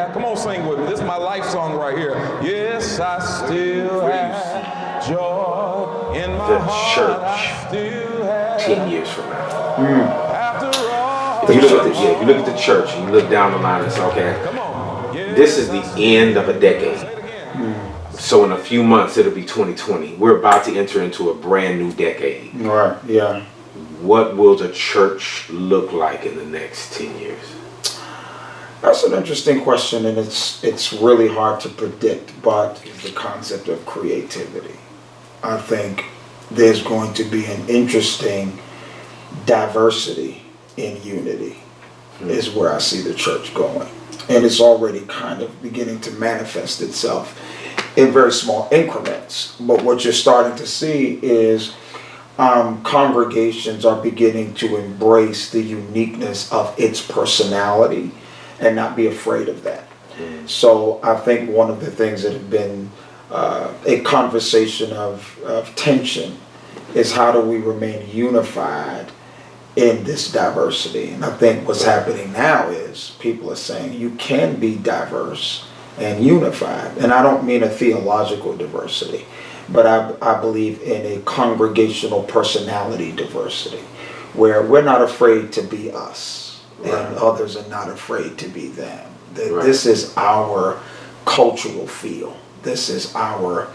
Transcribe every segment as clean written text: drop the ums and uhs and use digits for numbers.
have. Come on, sing with me. This is my life song right here. Yes, I still have joy in my heart. I still have 10 years from now. after all. If you look at the church and you look down the line and say, okay, Come on. Yes, this is the end of a decade. So in a few months, it'll be 2020. We're about to enter into a brand new decade. Right, yeah. What will the church look like in the next 10 years? That's an interesting question, and it's really hard to predict, but the concept of creativity. I think there's going to be an interesting diversity in unity is where I see the church going. And it's already kind of beginning to manifest itself in very small increments. But what you're starting to see is congregations are beginning to embrace the uniqueness of its personality and not be afraid of that. So I think one of the things that have been a conversation of tension is how do we remain unified in this diversity. And I think what's happening now is people are saying you can be diverse and unified. And I don't mean a theological diversity, but I believe in a congregational personality diversity where we're not afraid to be us. Right. And others are not afraid to be them. Right. This is our cultural feel. This is our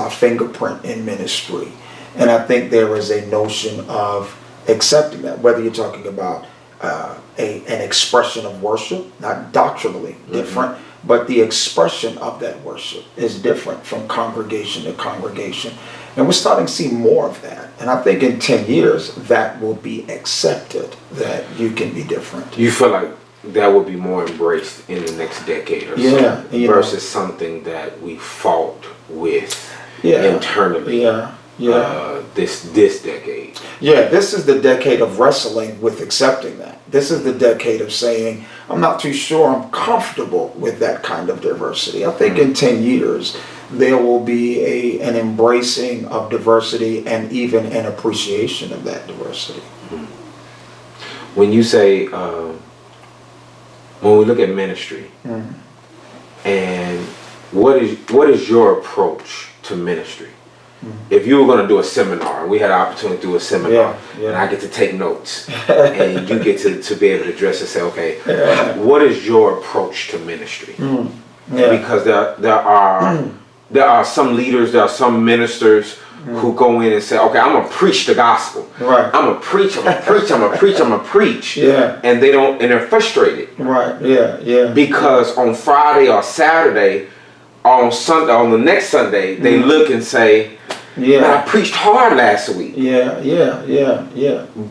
fingerprint in ministry. And I think there is a notion of accepting that, whether you're talking about an expression of worship, not doctrinally different, but the expression of that worship is different from congregation to congregation. And we're starting to see more of that. And I think in 10 years, that will be accepted, that you can be different. You feel like that will be more embraced in the next decade or so, versus something that we fought with internally this decade. Yeah, this is the decade of wrestling with accepting that. This is the decade of saying, I'm not too sure I'm comfortable with that kind of diversity. I think in 10 years, there will be an embracing of diversity and even an appreciation of that diversity. When you say, when we look at ministry, and what is your approach to ministry? If you were going to do a seminar, we had an opportunity to do a seminar, and I get to take notes, and you get to be able to address and say, okay, what is your approach to ministry? Because there are some leaders, there are some ministers who go in and say, okay, I'm going to preach the gospel. Right. I'm going to preach, I'm going to preach, I'm going to preach, I'm going to preach. Yeah. And they're frustrated. Right, yeah. Because on Friday or Saturday, on Sunday, on the next Sunday, they look and say, man, I preached hard last week. Yeah.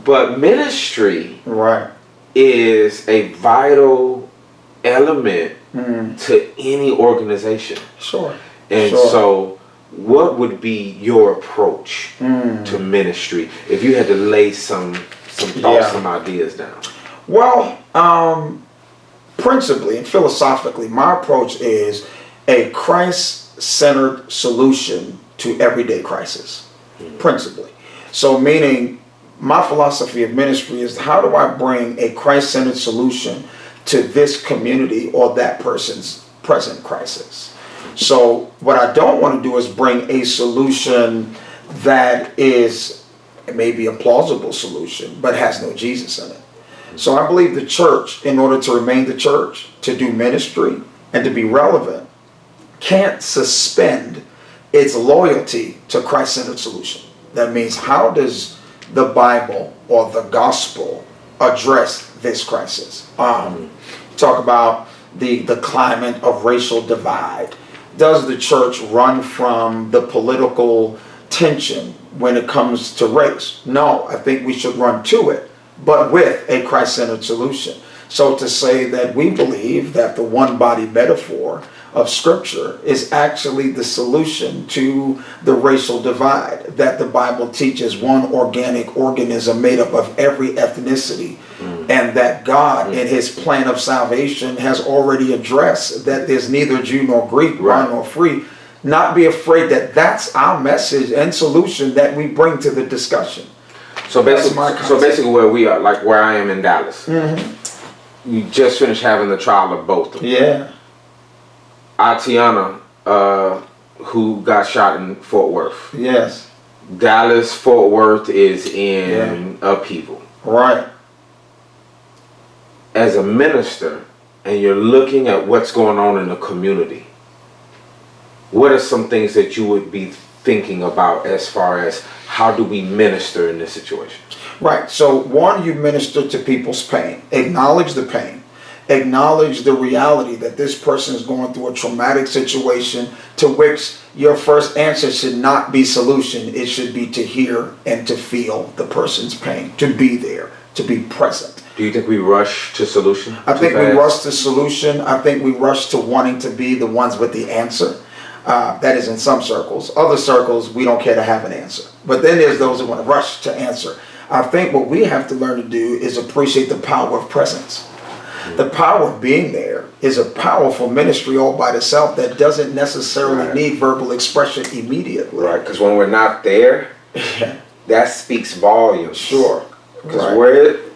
But ministry is a vital element to any organization. Sure. And so what would be your approach to ministry if you had to lay some thoughts, some ideas down? Well, principally and philosophically, my approach is a Christ-centered solution to everyday crisis, principally. So meaning my philosophy of ministry is how do I bring a Christ-centered solution to this community or that person's present crisis? So what I don't want to do is bring a solution that is maybe a plausible solution, but has no Jesus in it. So I believe the church, in order to remain the church, to do ministry and to be relevant, can't suspend its loyalty to Christ-centered solution. That means, how does the Bible or the gospel address this crisis? Talk about the climate of racial divide. Does the church run from the political tension when it comes to race? No, I think we should run to it, but with a Christ-centered solution. So to say that we believe that the one body metaphor of Scripture is actually the solution to the racial divide, that the Bible teaches one organic organism made up of every ethnicity, and that God in his plan of salvation has already addressed that there's neither Jew nor Greek, bond nor free. Not be afraid that that's our message and solution that we bring to the discussion. So basically where we are, like where I am in Dallas, you just finished having the trial of both of them. Yeah. Atiana, who got shot in Fort Worth. Yes. Dallas, Fort Worth is in upheaval. Right. As a minister, and you're looking at what's going on in the community, what are some things that you would be thinking about as far as how do we minister in this situation? Right. So one, you minister to people's pain. Acknowledge the pain. Acknowledge the reality that this person is going through a traumatic situation, to which your first answer should not be solution. It should be to hear and to feel the person's pain, to be there, to be present. Do you think we rush to solution? I think we rush to solution. I think we rush to wanting to be the ones with the answer. That is in some circles. Other circles, we don't care to have an answer. But then there's those who want to rush to answer. I think what we have to learn to do is appreciate the power of presence. The power of being there is a powerful ministry all by itself that doesn't necessarily need verbal expression immediately. Right, because when we're not there, that speaks volumes. Sure. Because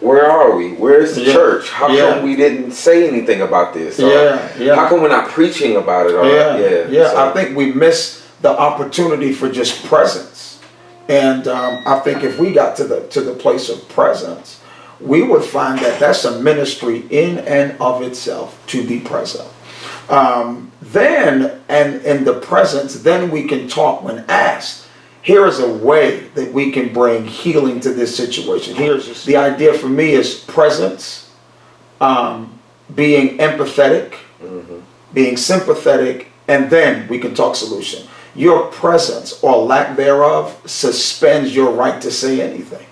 where are we? Where's the church? How come we didn't say anything about this? How come we're not preaching about it? So. I think we miss the opportunity for just presence. And I think if we got to the place of presence, we would find that that's a ministry in and of itself, to be present. Then, and in the presence, then we can talk when asked. Here is a way that we can bring healing to this situation. Here's the idea for me is presence, being empathetic, being sympathetic, and then we can talk solution. Your presence or lack thereof suspends your right to say anything.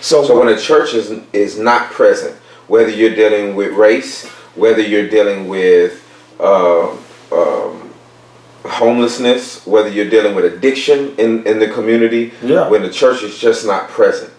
So when a church is not present, whether you're dealing with race, whether you're dealing with homelessness, whether you're dealing with addiction in the community, when the church is just not present.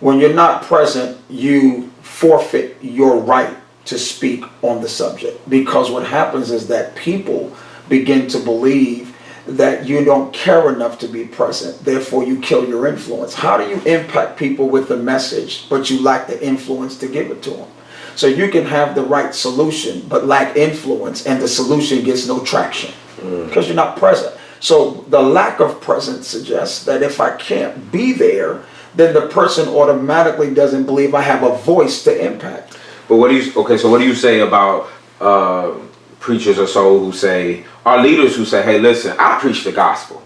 When you're not present, you forfeit your right to speak on the subject. Because what happens is that people begin to believe that you don't care enough to be present, therefore you kill your influence. How do you impact people with a message, but you lack the influence to give it to them? So you can have the right solution, but lack influence, and the solution gets no traction because you're not present. So the lack of presence suggests that if I can't be there, then the person automatically doesn't believe I have a voice to impact. But what do you say about preachers or so who say, or leaders who say, hey, listen, I preach the gospel.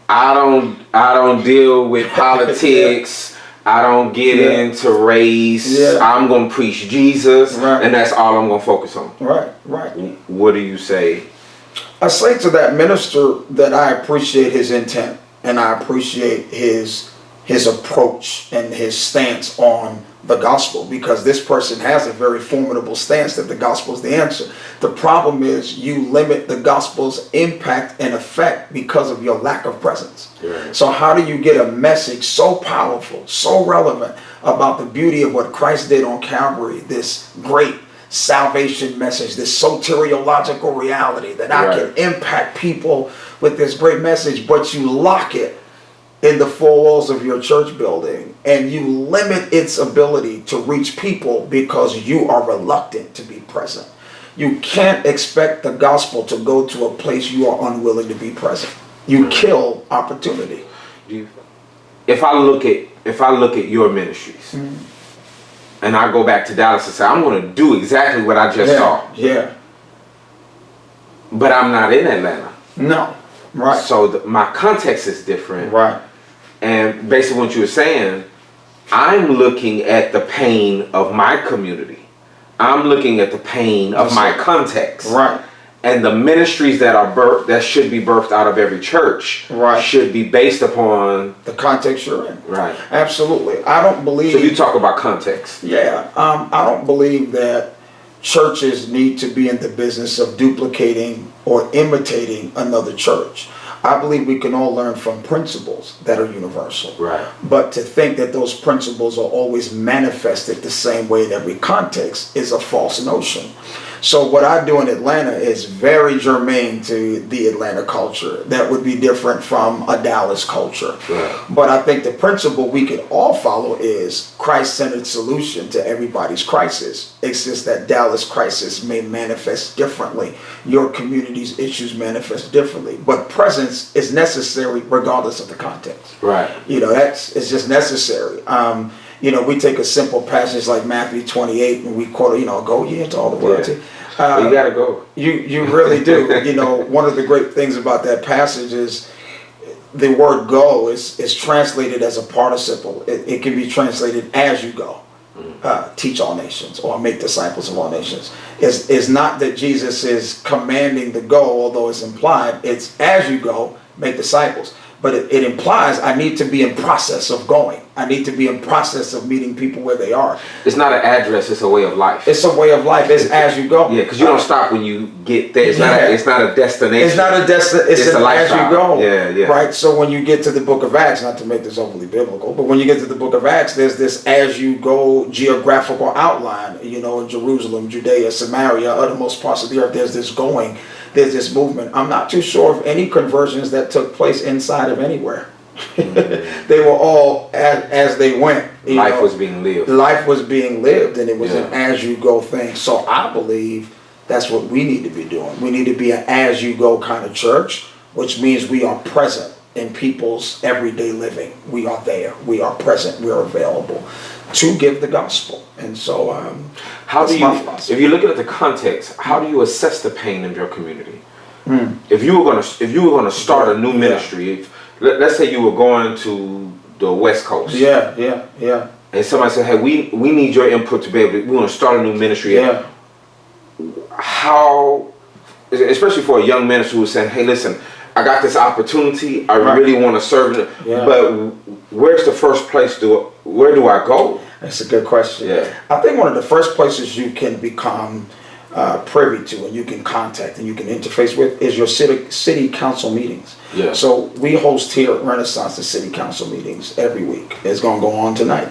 I don't deal with politics. I don't get into race. I'm going to preach Jesus, and that's all I'm going to focus on. Right. What do you say? I say to that minister that I appreciate his intent, and I appreciate his approach and his stance on the gospel, because this person has a very formidable stance that the gospel is the answer. The problem is you limit the gospel's impact and effect because of your lack of presence. So how do you get a message so powerful, so relevant about the beauty of what Christ did on Calvary, this great salvation message, this soteriological reality that I can impact people with this great message, but you lock it in the four walls of your church building, and you limit its ability to reach people because you are reluctant to be present. You can't expect the gospel to go to a place you are unwilling to be present. You kill opportunity. If I look at your ministries, and I go back to Dallas and say, I'm going to do exactly what I just saw. But I'm not in Atlanta. No. Right. So my context is different. Right. And based on what you were saying, I'm looking at the pain of my community. I'm looking at the pain of my context. Right. And the ministries that should be birthed out of every church should be based upon the context you're in. Right. Absolutely. I don't believe. So you talk about context. I don't believe that churches need to be in the business of duplicating or imitating another church. I believe we can all learn from principles that are universal. Right. But to think that those principles are always manifested the same way in every context is a false notion. So what I do in Atlanta is very germane to the Atlanta culture. That would be different from a Dallas culture. Right. But I think the principle we can all follow is Christ-centered solution to everybody's crisis. It's just that Dallas crisis may manifest differently. Your community's issues manifest differently. But presence is necessary regardless of the context. Right. It's just necessary. We take a simple passage like Matthew 28 and we quote, go ye into all the world. Yeah. You gotta go. You really do. One of the great things about that passage is the word go is translated as a participle. It can be translated as you go. Teach all nations or make disciples of all nations. It's not that Jesus is commanding the go, although it's implied. It's as you go, make disciples. But it implies I need to be in process of going. I need to be in process of meeting people where they are. It's not an address, it's a way of life. It's a way of life. It's as you go. Yeah, because you don't stop when you get there. It's not a destination. It's not a destination. It's an as you go. Yeah. Right? So when you get to the book of Acts, not to make this overly biblical, but when you get to the book of Acts, there's this as you go geographical outline. In Jerusalem, Judea, Samaria, uttermost parts of the earth, there's this going. There's this movement. I'm not too sure of any conversions that took place inside of anywhere. They were all as they went. Life was being lived. Life was being lived, and it was an as-you-go thing. So I believe that's what we need to be doing. We need to be an as-you-go kind of church, which means we are present in people's everyday living. We are there. We are present. We are available to give the gospel. And so how do you, if you're looking at the context, how do you assess the pain in your community? If you were gonna start a new ministry, let's say you were going to the West Coast. Yeah. And somebody said, hey, we need your input to be able to, we want to start a new ministry. Yeah. How, especially for a young minister who's saying, hey, listen, I got this opportunity, I really want to serve it, but where's the first place where do I go? That's a good question. Yeah. I think one of the first places you can become privy to and you can contact and you can interface with is your city council meetings. Yeah. So we host here at Renaissance the city council meetings every week. It's going to go on tonight.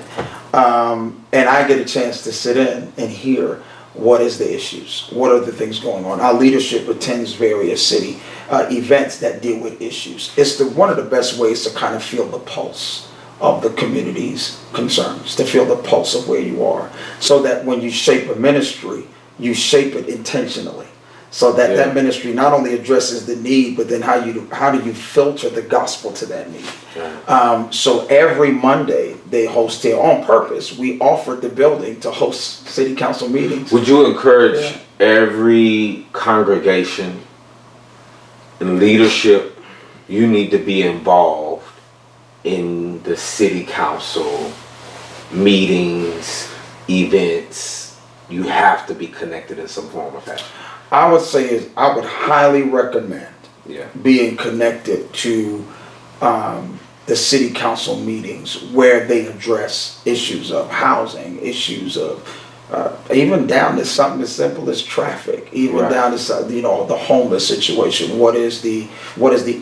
And I get a chance to sit in and hear what is the issues, what are the things going on. Our leadership attends various city events that deal with issues. It's one of the best ways to kind of feel the pulse of the community's concerns, to feel the pulse of where you are, so that when you shape a ministry, you shape it intentionally, so that that ministry not only addresses the need, but then how do you filter the gospel to that need. So every Monday they host here on purpose. We offered the building to host city council meetings. Would you encourage every congregation and leadership, you need to be involved in the city council meetings, events? You have to be connected in some form or fashion. I would say I would highly recommend being connected to the city council meetings where they address issues of housing, issues of even down to something as simple as traffic, even down to the homeless situation. What is the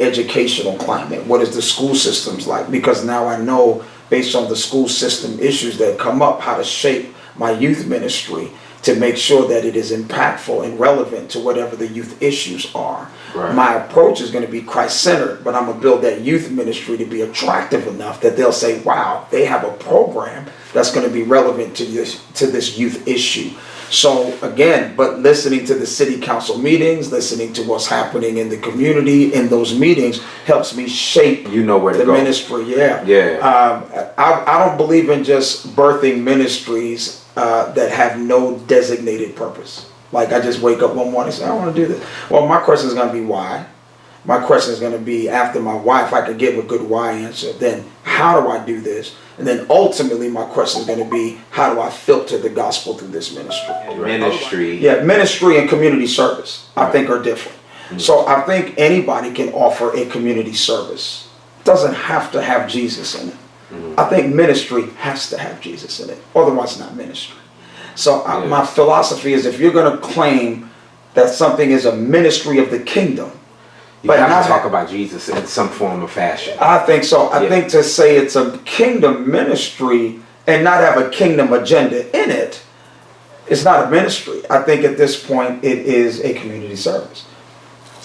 educational climate? What is the school systems like? Because now I know, based on the school system issues that come up, how to shape my youth ministry to make sure that it is impactful and relevant to whatever the youth issues are. My approach is going to be Christ-centered, but I'm going to build that youth ministry to be attractive enough that they'll say, wow, they have a program that's going to be relevant to this youth issue. So again, but listening to the city council meetings, listening to what's happening in the community in those meetings helps me shape where to the go. ministry. I don't believe in just birthing ministries that have no designated purpose. Like I just wake up one morning and say, I want to do this. Well, my question is going to be why. My question is going to be, after my why, if I could give a good why answer, then how do I do this? And then ultimately my question is going to be, how do I filter the gospel through this ministry? Ministry and community service, I think, are different. So I think anybody can offer a community service. It doesn't have to have Jesus in it. I think ministry has to have Jesus in it. Otherwise, it's not ministry. So my philosophy is, if you're going to claim that something is a ministry of the kingdom, you have to talk about Jesus in some form or fashion. I think so. I think to say it's a kingdom ministry and not have a kingdom agenda in it, It's not a ministry. I think at this point it is a community service.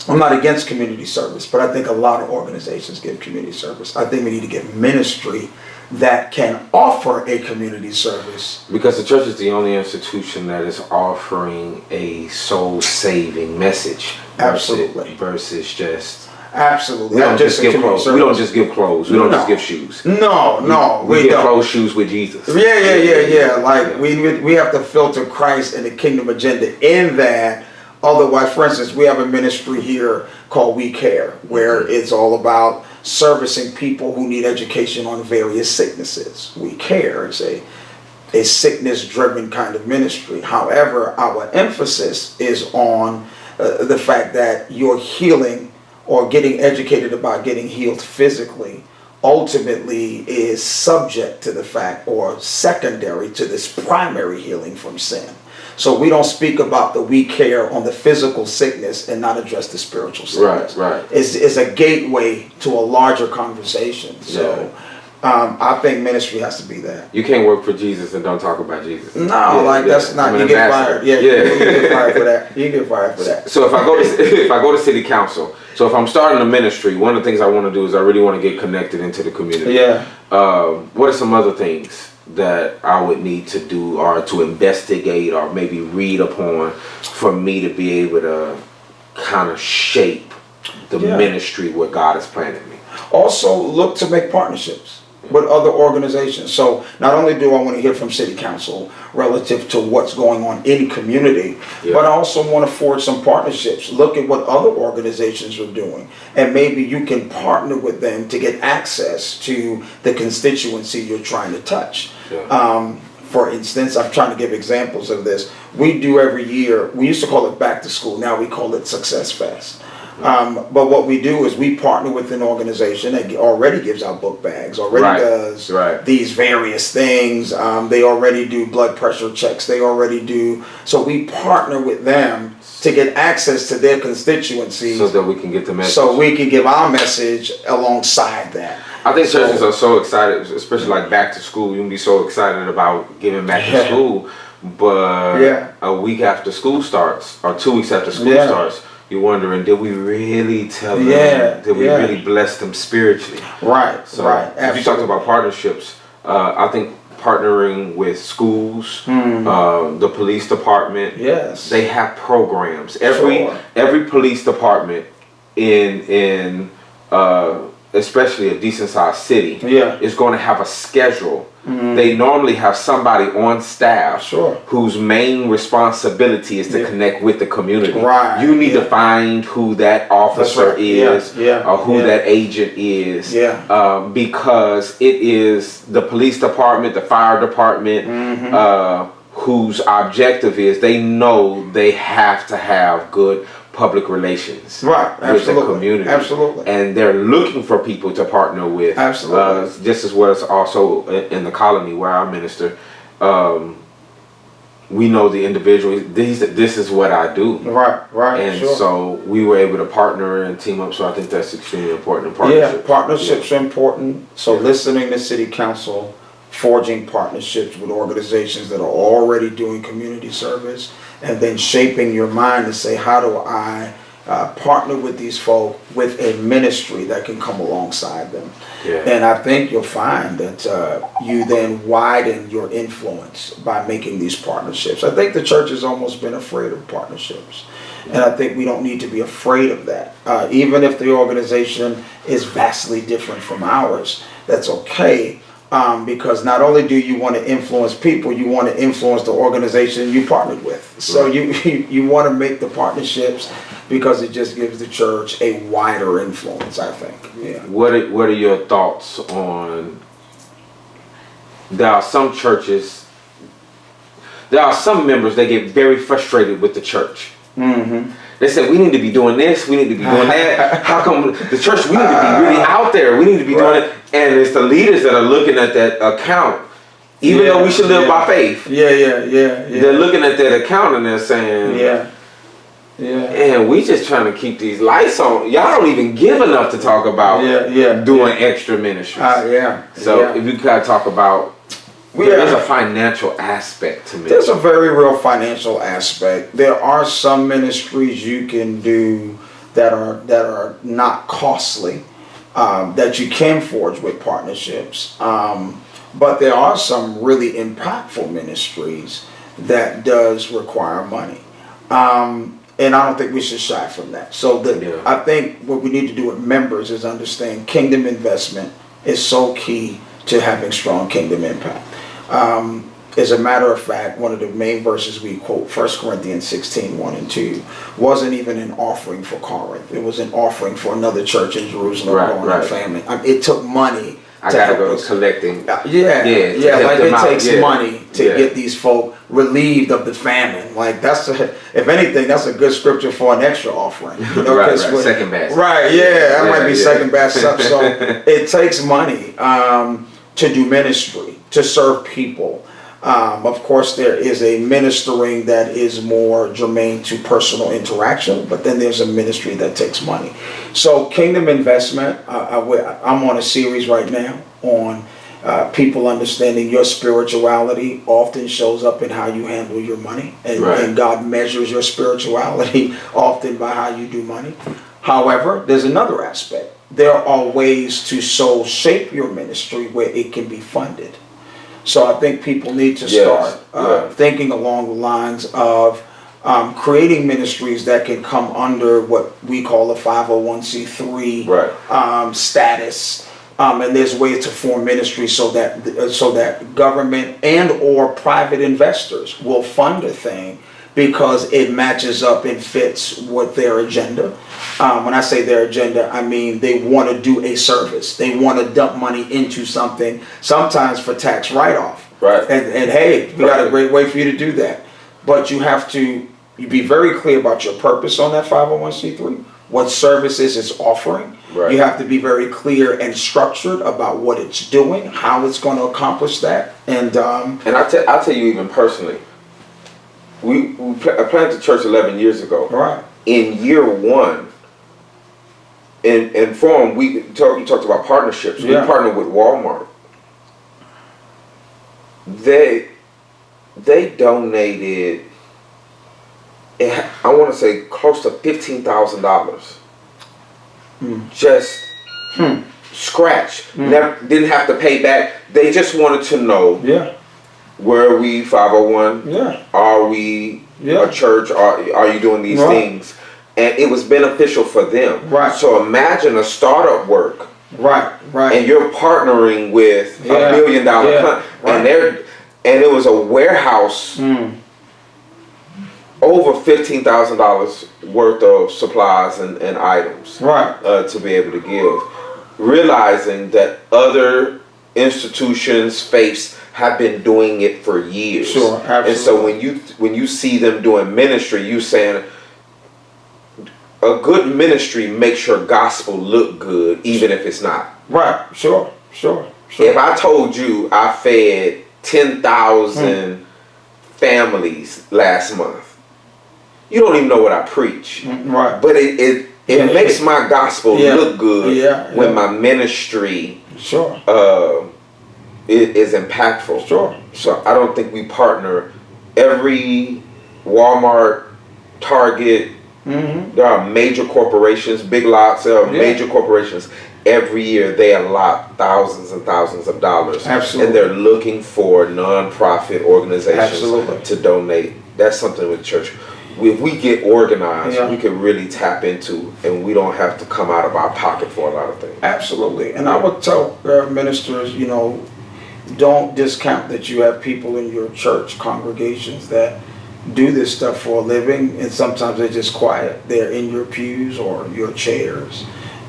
I'm not against community service, but I think a lot of organizations give community service. I think we need to give ministry that can offer a community service. Because the church is the only institution that is offering a soul-saving message. Absolutely. Versus just... Absolutely. We don't just give clothes. We don't just give clothes. We don't just give shoes. No, we give clothes, shoes with Jesus. Yeah. Like we have to filter Christ and the kingdom agenda in that. Otherwise, for instance, we have a ministry here called We Care, where it's all about servicing people who need education on various sicknesses. We Care is a sickness-driven kind of ministry. However, our emphasis is on the fact that your healing or getting educated about getting healed physically ultimately is subject to the fact or secondary to this primary healing from sin. So we don't speak about the we care on the physical sickness and not address the spiritual sickness. Right. It's a gateway to a larger conversation. So I think ministry has to be that. You can't work for Jesus and don't talk about Jesus. That's not. You get fired. You get fired for that. You get fired for that. So if I go to city council, so if I'm starting a ministry, one of the things I want to do is I really want to get connected into the community. Yeah. What are some other things that I would need to do or to investigate or maybe read upon for me to be able to kind of shape the ministry where God has planted me? Also look to make partnerships with other organizations. So not only do I want to hear from city council relative to what's going on in community, but I also want to forge some partnerships. Look at what other organizations are doing, and maybe you can partner with them to get access to the constituency you're trying to touch. For instance, I'm trying to give examples of this. We do every year, we used to call it Back to School, now we call it Success Fest. But what we do is we partner with an organization that already gives out book bags, already does these various things. They already do blood pressure checks. They already do. So we partner with them to get access to their constituency. So that we can get the message. So we can give our message alongside that. I think churches are so excited, especially like Back to School. You can be so excited about giving back to school. But a week after school starts, or 2 weeks after school starts, you're wondering, did we really tell them? Did we really bless them spiritually? Right. If you talked about partnerships, I think partnering with schools, the police department, they have programs. Every police department in especially a decent sized city is going to have a schedule. They normally have somebody on staff whose main responsibility is to connect with the community. You need to find who that officer is or who that agent is because it is the police department, the fire department whose objective is they know they have to have good public relations with the community. And they're looking for people to partner with. Just as well as also in the colony where I minister. We know the individual, this is what I do. And so we were able to partner and team up. So I think that's extremely important. Partnerships are important. So listening to city council, forging partnerships with organizations that are already doing community service, and then shaping your mind to say, how do I partner with these folk with a ministry that can come alongside them? And I think you'll find that you then widen your influence by making these partnerships. I think the church has almost been afraid of partnerships. And I think we don't need to be afraid of that. Even if the organization is vastly different from ours, that's okay. Because not only do you want to influence people, you want to influence the organization you partnered with. So you want to make the partnerships because it just gives the church a wider influence, I think. What are your thoughts on, there are some churches, there are some members that get very frustrated with the church. They said, we need to be doing this, we need to be doing that. How come the church, we need to be really out there, we need to be doing it. And it's the leaders that are looking at that account, even though we should live by faith. They're looking at that account and they're saying, and we just trying to keep these lights on. Y'all don't even give enough to talk about doing extra ministries. So if you kind of talk about there is a financial aspect to ministry. There's a very real financial aspect. There are some ministries you can do that are not costly, that you can forge with partnerships. But there are some really impactful ministries that does require money. And I don't think we should shy from that. So I think what we need to do with members is understand kingdom investment is so key to having strong kingdom impact. As a matter of fact, one of the main verses we quote, 1 Corinthians 16, 1 and 2, wasn't even an offering for Corinth. It was an offering for another church in Jerusalem, right. Family. It took money. I gotta go collecting. Like it takes money to get these folk relieved of the famine. Like if anything, that's a good scripture for an extra offering. You know, right. Second best. Right, that might be second best up. So it takes money to do ministry, to serve people. Of course, there is a ministering that is more germane to personal interaction, but then there's a ministry that takes money. So kingdom investment, I'm on a series right now on people understanding your spirituality often shows up in how you handle your money. And God measures your spirituality often by how you do money. However, there's another aspect. There are ways to so shape your ministry where it can be funded. So I think people need to start thinking along the lines of creating ministries that can come under what we call a 501c3 status. And there's ways to form ministries so that government and or private investors will fund a thing because it matches up and fits with their agenda. When I say their agenda, I mean they want to do a service. They want to dump money into something, sometimes for tax write-off. Right. And hey, we got a great way for you to do that. But you have to be very clear about your purpose on that 501c3, what services it's offering. Right. You have to be very clear and structured about what it's doing, how it's going to accomplish that. And I'll tell you even personally, I planted the church 11 years ago. Right. In year one, in Forum, you talked about partnerships. We partnered with Walmart. They donated, I want to say, close to $15,000. Just scratch. Never didn't have to pay back. They just wanted to know. Where are we 501? Are we a church? Are you doing these things? And it was beneficial for them. Right. So imagine a startup work. Right. And you're partnering with $1 billion company, and it was a warehouse. Over $15,000 worth of supplies and items. To be able to give, realizing that other institutions, faiths have been doing it for years. Sure, absolutely. And so when you see them doing ministry, you saying a good ministry makes your gospel look good, even if it's not. Right. Sure. If I told you I fed 10,000 families last month, you don't even know what I preach. Right. But it makes my gospel look good when my ministry is impactful. So I don't think we partner. Every Walmart, Target, there are major corporations, Big Lots, there are major corporations. Every year they allot thousands and thousands of dollars. Absolutely. And they're looking for non-profit organizations to donate. That's something with church. If we get organized, we can really tap into, and we don't have to come out of our pocket for a lot of things. Absolutely. And I would tell ministers, don't discount that you have people in your church congregations that do this stuff for a living, and sometimes they're just quiet. They're in your pews or your chairs.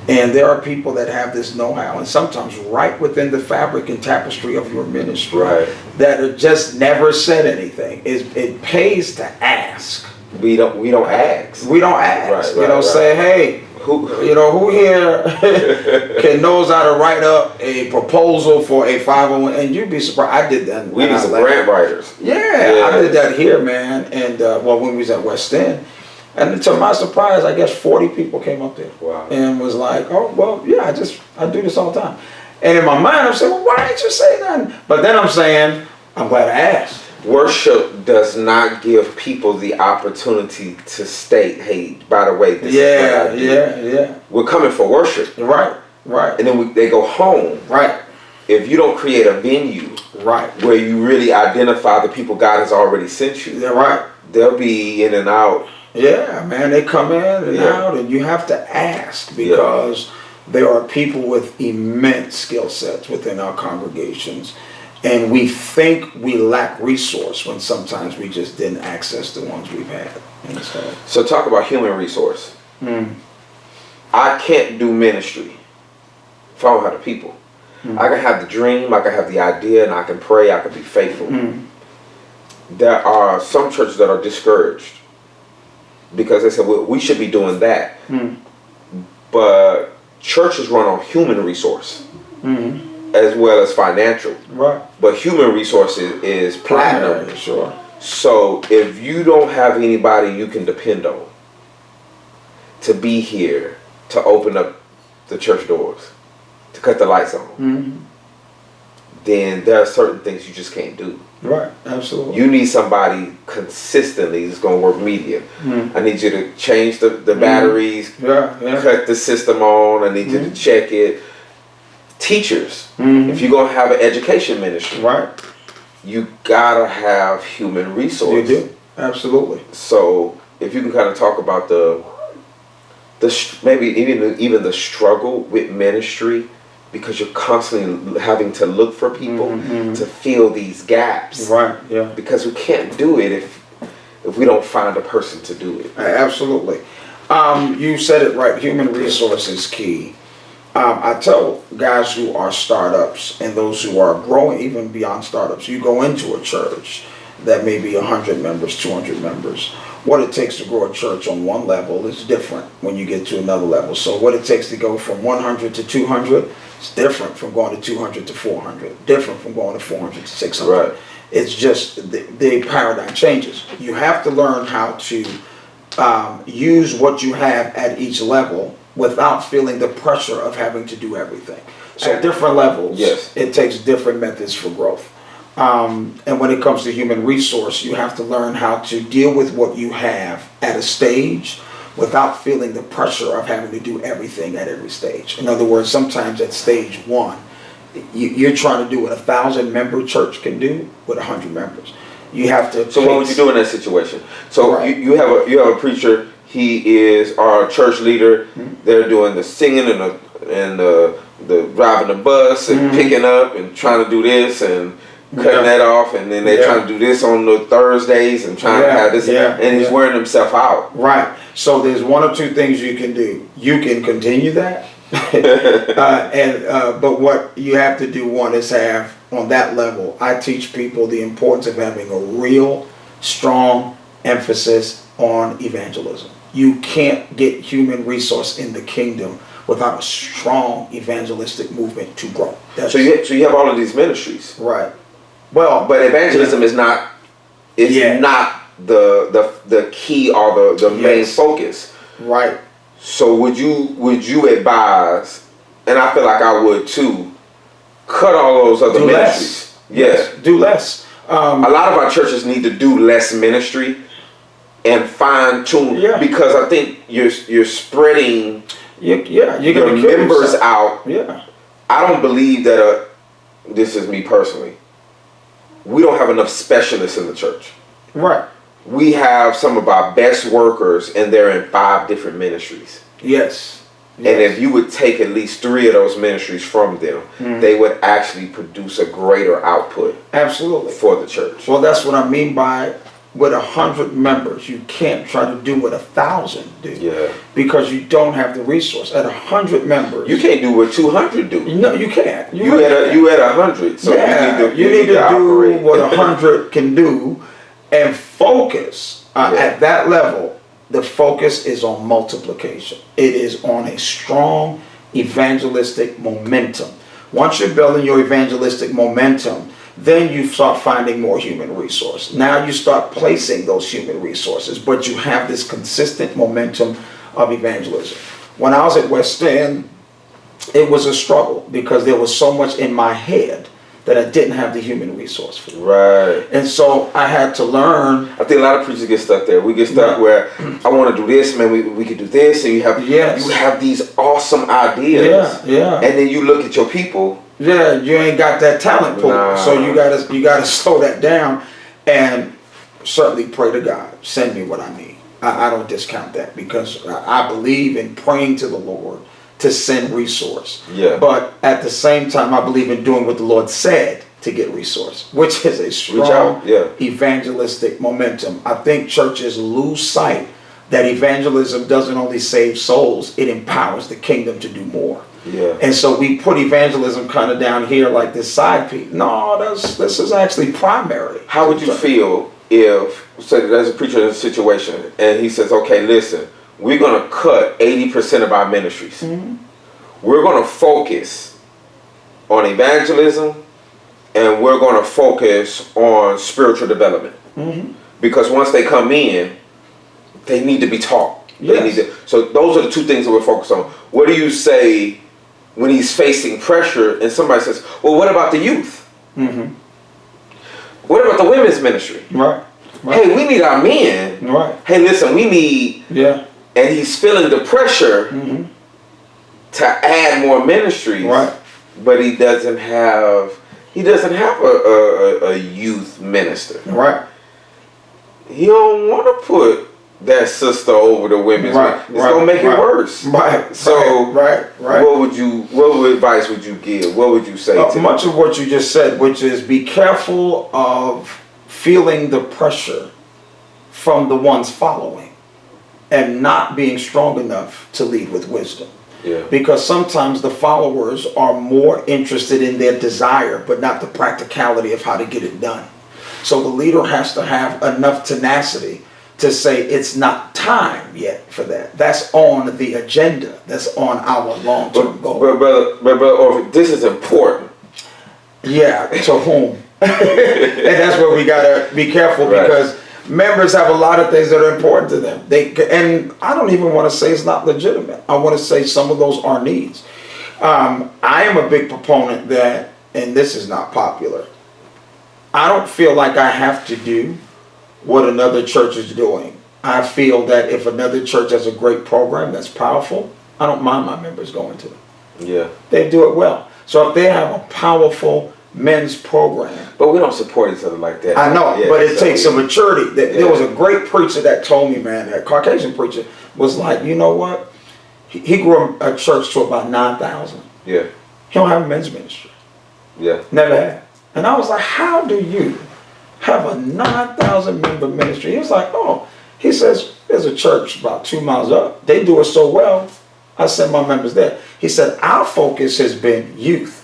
And there are people that have this know-how, and sometimes right within the fabric and tapestry of your ministry that are just never said anything. It pays to ask. We don't ask. We don't ask. Say, hey, who here knows how to write up a proposal for a 501? And you'd be surprised. I did that. We need some grant writers. I did that here, man. And when we was at West End. And to my surprise, I guess 40 people came up there. Wow. And was like, oh, well, I do this all the time. And in my mind, I'm saying, well, why didn't you say nothing? But then I'm saying, I'm glad I asked. Worship does not give people the opportunity to state, hey, by the way, this is what I do. Yeah. We're coming for worship. Right. And then they go home. Right. If you don't create a venue where you really identify the people God has already sent you, they'll be in and out. Yeah, man, they come in and out, and you have to ask, because there are people with immense skill sets within our congregations, and we think we lack resource when sometimes we just didn't access the ones we've had. So talk about human resource. I can't do ministry if I don't have the people. I can have the dream, I can have the idea, and I can pray, I can be faithful. There are some churches that are discouraged because they said, well, we should be doing that. But churches run on human resource as well as financial. But human resources is platinum. So if you don't have anybody you can depend on to be here, to open up the church doors, to cut the lights on, then there are certain things you just can't do. Absolutely. You need somebody consistently that's going to work media. I need you to change the batteries, cut the system on, I need you to check it. Teachers, if you're going to have an education ministry, you gotta have human resources. You do, absolutely. So if you can kind of talk about maybe even the struggle with ministry, because you're constantly having to look for people to fill these gaps. Because we can't do it if we don't find a person to do it. Absolutely. You said it right. Human resource is key. I tell guys who are startups and those who are growing even beyond startups, you go into a church that may be 100 members, 200 members. What it takes to grow a church on one level is different when you get to another level. So what it takes to go from 100 to 200 is different from going to 200 to 400, different from going to 400 to 600. It's just the paradigm changes. You have to learn how to use what you have at each level without feeling the pressure of having to do everything. So at different levels, it takes different methods for growth. And when it comes to human resource, you have to learn how to deal with what you have at a stage without feeling the pressure of having to do everything at every stage. In other words, sometimes at stage one, you're trying to do what 1,000-member church can do with 100 members. You have to. So what would you do in that situation? So you have a preacher. He is our church leader. They're doing the singing and the driving the bus and picking up and trying to do this and cutting that off, and then they're trying to do this on the Thursdays and trying to have this, and he's wearing himself out. So there's one or two things you can do. You can continue that, but what you have to do, one, is have, on that level, I teach people the importance of having a real strong emphasis on evangelism. You can't get human resource in the kingdom without a strong evangelistic movement to grow. So you have all of these ministries. Well, but evangelism is not the key or the main focus. So would you advise, and I feel like I would too, cut all those other ministries? Do less. A lot of our churches need to do less ministry and fine tune, because I think you're spreading your members out. I don't believe that this is me personally. We don't have enough specialists in the church. We have some of our best workers, and they're in 5 different ministries. And if you would take at least 3 of those ministries from them, they would actually produce a greater output. For the church. Well, that's what I mean by, with 100 members, you can't try to do what 1,000 do. Because you don't have the resource. At 100 members, you can't do what 200 do. No, you can't. You at 100. So you need to do what 100 can do, and focus at that level. The focus is on multiplication. It is on a strong evangelistic momentum. Once you're building your evangelistic momentum, then you start finding more human resource. Now you start placing those human resources, but you have this consistent momentum of evangelism. When I was at West End, it was a struggle because there was so much in my head that I didn't have the human resource for. Right. And so I had to learn. I think a lot of preachers get stuck there. We get stuck where I want to do this, man. We could do this, and you have these awesome ideas. Yeah. And then you look at your people. Yeah, you ain't got that talent pool, so you gotta slow that down, and certainly pray to God, send me what I need. I don't discount that, because I believe in praying to the Lord to send resource. Yeah. But at the same time, I believe in doing what the Lord said to get resource, which is a strong evangelistic momentum. I think churches lose sight that evangelism doesn't only save souls, it empowers the kingdom to do more. Yeah. And so we put evangelism kind of down here like this side piece. No, this is actually primary. How would you feel if, say there's a preacher in a situation and he says, okay, listen, we're going to cut 80% of our ministries. Mm-hmm. We're going to focus on evangelism, and we're going to focus on spiritual development. Mm-hmm. Because once they come in, they need to be taught. Yes. So those are the two things that we're focused on. What do you say when he's facing pressure and somebody says, well, what about the youth? Mm-hmm. What about the women's ministry? Right. Hey, we need our men. Right. Hey, listen, we need... Yeah. And he's feeling the pressure to add more ministries. Right. But he doesn't have a youth minister. Right. He don't want to put that sister over the women's. It's gonna make it worse. Right. So right. What advice would you give? What would you say to much of what you just said, which is be careful of feeling the pressure from the ones following and not being strong enough to lead with wisdom. Yeah. Because sometimes the followers are more interested in their desire, but not the practicality of how to get it done. So the leader has to have enough tenacity to say it's not time yet for that. That's on the agenda. That's on our long-term goal. But brother, this is important. Yeah, to whom? And that's where we gotta be careful, because members have a lot of things that are important to them. And I don't even want to say it's not legitimate. I want to say some of those are needs. I am a big proponent that, and this is not popular, I don't feel like I have to do what another church is doing. I feel that if another church has a great program that's powerful, I don't mind my members going to it. Yeah. They do it well. So if they have a powerful men's program. But we don't support each other like that. I know, but it takes a maturity. There was a great preacher that told me, man, a Caucasian preacher, was like, you know what? He grew a church to about 9,000. Yeah. He don't have a men's ministry. Yeah. Never had. And I was like, how do you have a 9,000 member ministry? He was like, oh, he says, there's a church about 2 miles up. They do it so well, I send my members there. He said, our focus has been youth.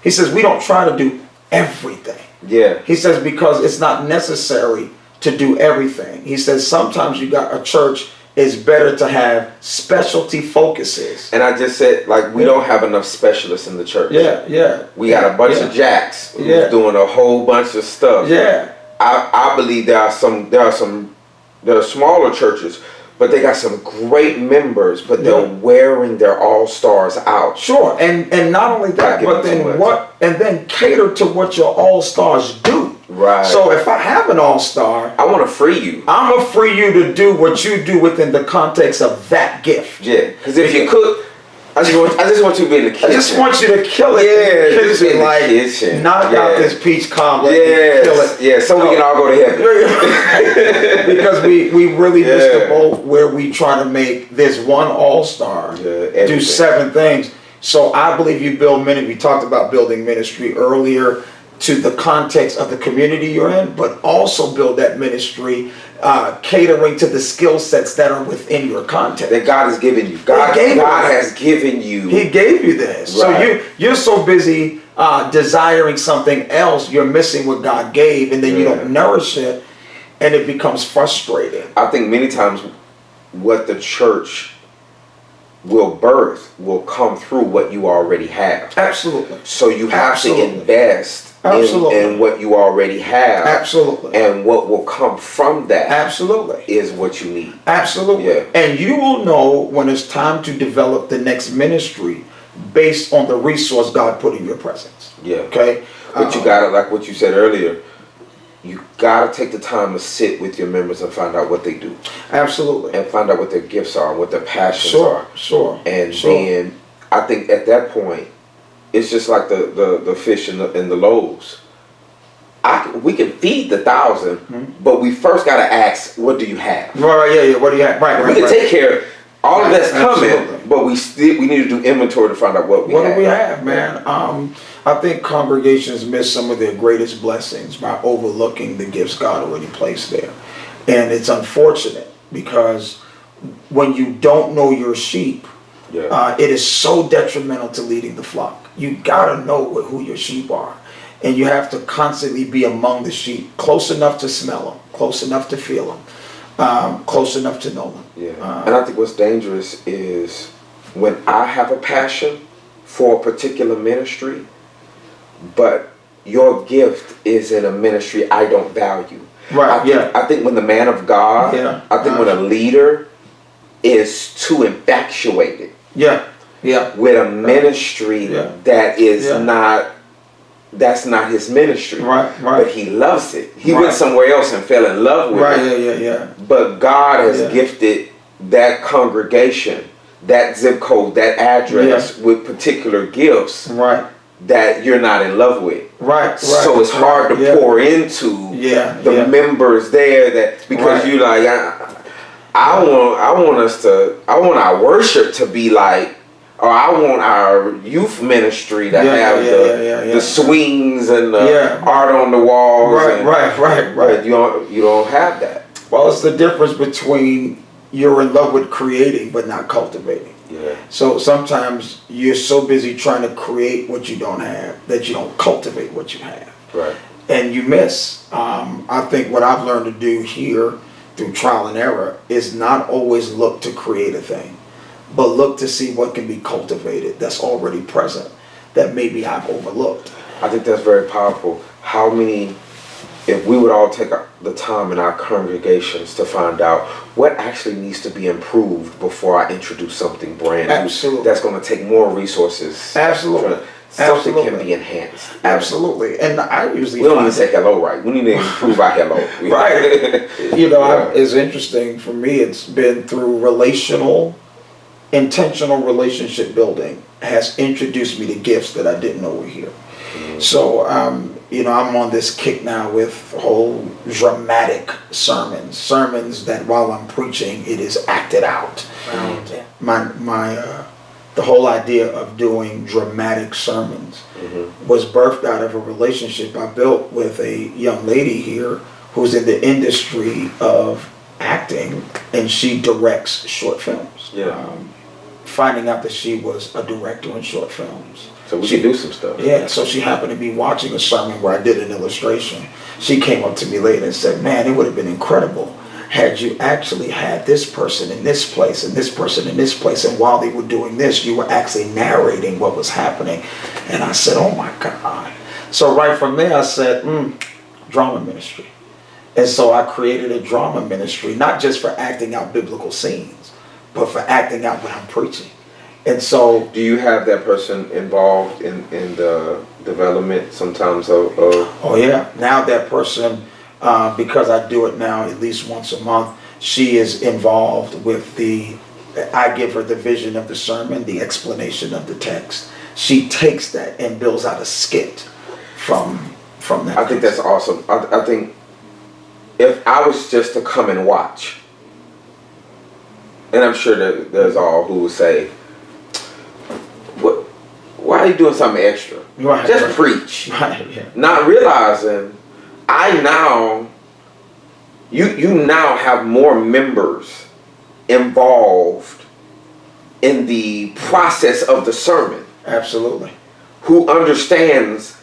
He says, we don't try to do everything. Yeah. He says, because it's not necessary to do everything. He says, sometimes you got a church, it's better to have specialty focuses. And I just said, like, we don't have enough specialists in the church. Yeah. We got a bunch of jacks who's doing a whole bunch of stuff. Yeah. I believe there are smaller churches, but they got some great members, but they're wearing their all-stars out. Sure, and not only that, but then cater to what your all-stars do. Right. So if I have an all-star, I want to free you. I'm gonna free you to do what you do within the context of that gift. Yeah, because if you cook, I just want you to be in the kitchen. I just want you to kill it. Yeah, in the kitchen, knock out this peach cobbler. Yeah, kill it. Yeah, so we can all go to heaven. Because we really missed the boat where we try to make this one all-star do 7 things. So I believe you build ministry. We talked about building ministry earlier to the context of the community you're in, but also build that ministry catering to the skill sets that are within your context. That God has given you. God has given you. He gave you this. Right. So you're so busy desiring something else, you're missing what God gave, and then you don't nourish it, and it becomes frustrating. I think many times what the church will birth will come through what you already have. Absolutely. So you have to invest in what you already have. Absolutely. And what will come from that is what you need. Absolutely. Yeah. And you will know when it's time to develop the next ministry based on the resource God put in your presence. Yeah. Okay? But you gotta, like what you said earlier, you gotta take the time to sit with your members and find out what they do. Absolutely. And find out what their gifts are, what their passions are. Sure. And then I think at that point, it's just like the fish and the loaves. We can feed the 1,000, but we first got to ask, what do you have? Right, yeah. What do you have? Right. We can take care of all of that's coming, Absolutely. but we need to do inventory to find out what we have. What do we have, man? I think congregations miss some of their greatest blessings by overlooking the gifts God already placed there. And it's unfortunate because when you don't know your sheep, it is so detrimental to leading the flock. You gotta know who your sheep are. And you have to constantly be among the sheep, close enough to smell them, close enough to feel them, close enough to know them. And I think what's dangerous is when I have a passion for a particular ministry, but your gift is in a ministry I don't value. Right, I think when the man of God, I think when a leader is too infatuated with a ministry that is that's not his ministry. Right. But he loves it. He went somewhere else and fell in love with it. But God has gifted that congregation, that zip code, that address with particular gifts that you're not in love with. So it's hard to pour into the members there, that because you like I want our worship to be like, or I want our youth ministry to have the swings and the art on the walls. Right. But you don't have that. Well, it's the difference between you're in love with creating but not cultivating. So sometimes you're so busy trying to create what you don't have that you don't cultivate what you have. And you miss. I think what I've learned to do here through trial and error is not always look to create a thing, but look to see what can be cultivated that's already present that maybe I've overlooked. I think that's very powerful. How many, if we would all take the time in our congregations to find out what actually needs to be improved before I introduce something brand new that's going to take more resources. Something can be enhanced. Absolutely. And I usually we don't need to say hello right. We need to improve our hello. It's interesting for me. It's been through intentional relationship building has introduced me to gifts that I didn't know were here. So, I'm on this kick now with whole dramatic sermons that while I'm preaching, it is acted out. The whole idea of doing dramatic sermons was birthed out of a relationship I built with a young lady here who's in the industry of acting, and she directs short films. Finding out that she was a director in short films. So we could do some stuff. So she happened to be watching a sermon where I did an illustration. She came up to me later and said, man, it would have been incredible had you actually had this person in this place and this person in this place, and while they were doing this, you were actually narrating what was happening. And I said, oh my God. So right from there, I said, drama ministry. And so I created a drama ministry, not just for acting out biblical scenes, but for acting out what I'm preaching. And so, do you have that person involved in the development sometimes of? Oh yeah, now that person, because I do it now at least once a month, she is involved with I give her the vision of the sermon, the explanation of the text. She takes that and builds out a skit from that. I think that's awesome. I think if I was just to come and watch, and I'm sure that there's all who would say, why are you doing something extra? Just preach. Not realizing you now have more members involved in the process of the sermon. Absolutely. Who understands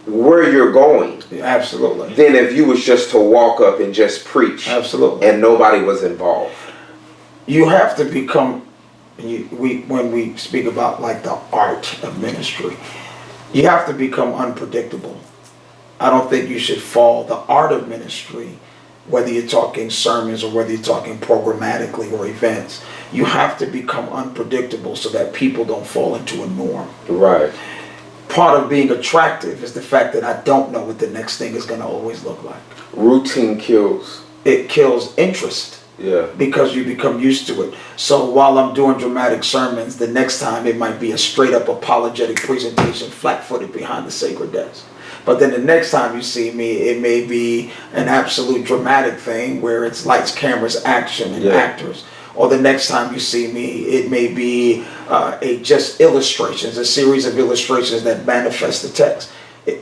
where you're going. Absolutely. Than if you was just to walk up and just preach. Absolutely. And nobody was involved. You have to become, when we speak about like the art of ministry, you have to become unpredictable. I don't think you should fall the art of ministry, whether you're talking sermons or whether you're talking programmatically or events. You have to become unpredictable so that people don't fall into a norm. Right. part of being attractive is the fact that I don't know what the next thing is going to always look like. Routine kills. It kills interest. Yeah. Because you become used to it. So while I'm doing dramatic sermons, the next time it might be a straight up apologetic presentation, flat-footed behind the sacred desk. But then the next time you see me, it may be an absolute dramatic thing where it's lights, cameras, action, and actors. Or the next time you see me, it may be just illustrations, a series of illustrations that manifest the text.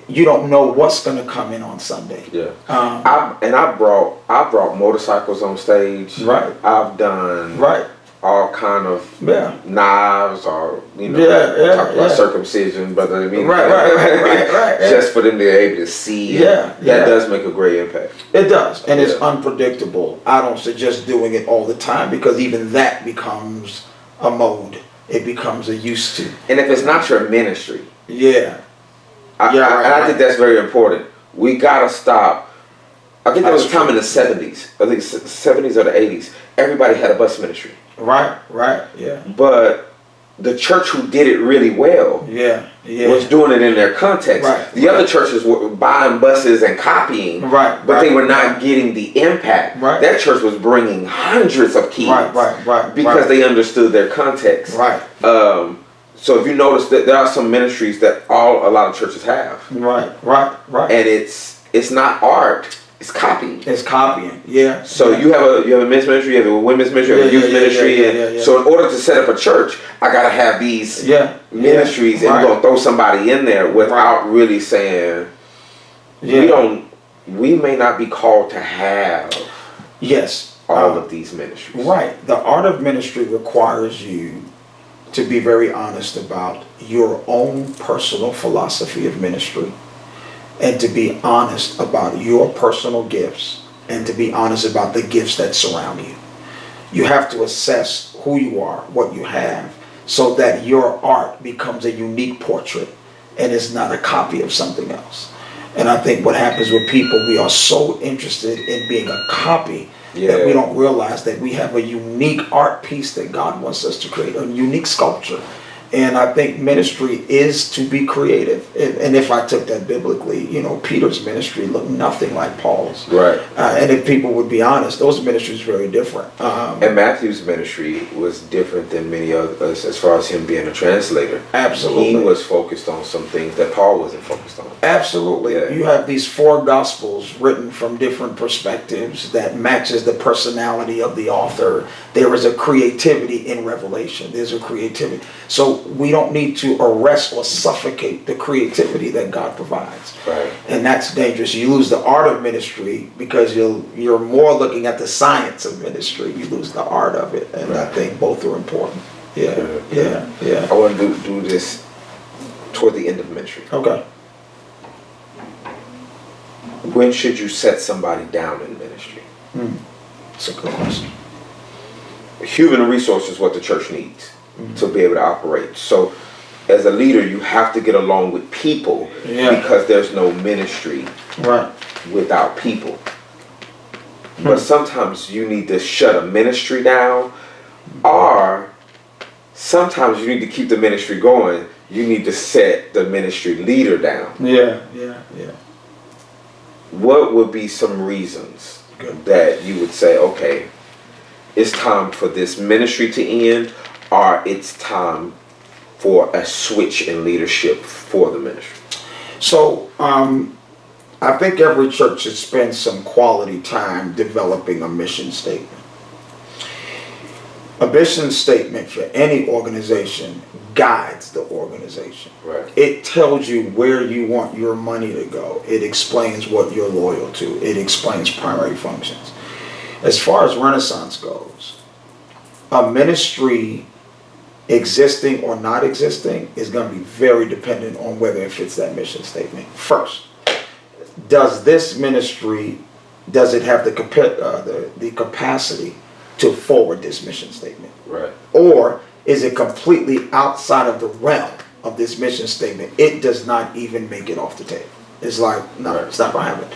You don't know what's going to come in on Sunday. Yeah. I brought motorcycles on stage. Right. I've done all kind of knives or talk about circumcision, but I mean right. Just for them to be able to see. That does make a great impact. It does, and it's unpredictable. I don't suggest doing it all the time because even that becomes a mode. It becomes a used to. And if it's not your ministry. I think that's very important. We gotta stop. I think there was a time in the 70s. I think 70s or the 80s. Everybody had a bus ministry. Right. But the church who did it really well was doing it in their context. The other churches were buying buses and copying, but they were not getting the impact. That church was bringing hundreds of kids because they understood their context. So if you notice that there are some ministries that a lot of churches have. And it's not art, it's copying. It's copying, So you have a men's ministry, you have a women's ministry, you have a youth ministry. So in order to set up a church, I gotta have these ministries and you're gonna throw somebody in there without really saying we may not be called to have all of these ministries. The art of ministry requires you to be very honest about your own personal philosophy of ministry, and to be honest about your personal gifts, and to be honest about the gifts that surround you. You have to assess who you are, what you have, so that your art becomes a unique portrait and is not a copy of something else. And I think what happens with people, we are so interested in being a copy that we don't realize that we have a unique art piece that God wants us to create, a unique sculpture. And I think ministry is to be creative. And if I took that biblically, Peter's ministry looked nothing like Paul's. And if people would be honest, those ministries are very different. And Matthew's ministry was different than many others as far as him being a translator. Absolutely. He was focused on some things that Paul wasn't focused on. Absolutely. You have these 4 gospels written from different perspectives that matches the personality of the author. There is a creativity in Revelation. There's a creativity. So we don't need to arrest or suffocate the creativity that God provides. And that's dangerous. You lose the art of ministry because you're more looking at the science of ministry. You lose the art of it. And I think both are important. I want to do this toward the end of ministry. Okay. When should you set somebody down in ministry? That's a good question. Human resource is what the church needs to be able to operate. So as a leader, you have to get along with people because there's no ministry without people. But sometimes you need to shut a ministry down, or sometimes you need to keep the ministry going. You need to set the ministry leader down. What would be some reasons that you would say, okay, it's time for this ministry to end, or it's time for a switch in leadership for the ministry? So I think every church should spend some quality time developing a mission statement. A mission statement for any organization guides the organization. It tells you where you want your money to go. It explains what you're loyal to. It explains primary functions. As far as Renaissance goes, a ministry existing or not existing is going to be very dependent on whether it fits that mission statement. First, does this ministry, does it have the capacity to forward this mission statement? Or is it completely outside of the realm of this mission statement? It does not even make it off the table. It's like, no, it's not going to happen.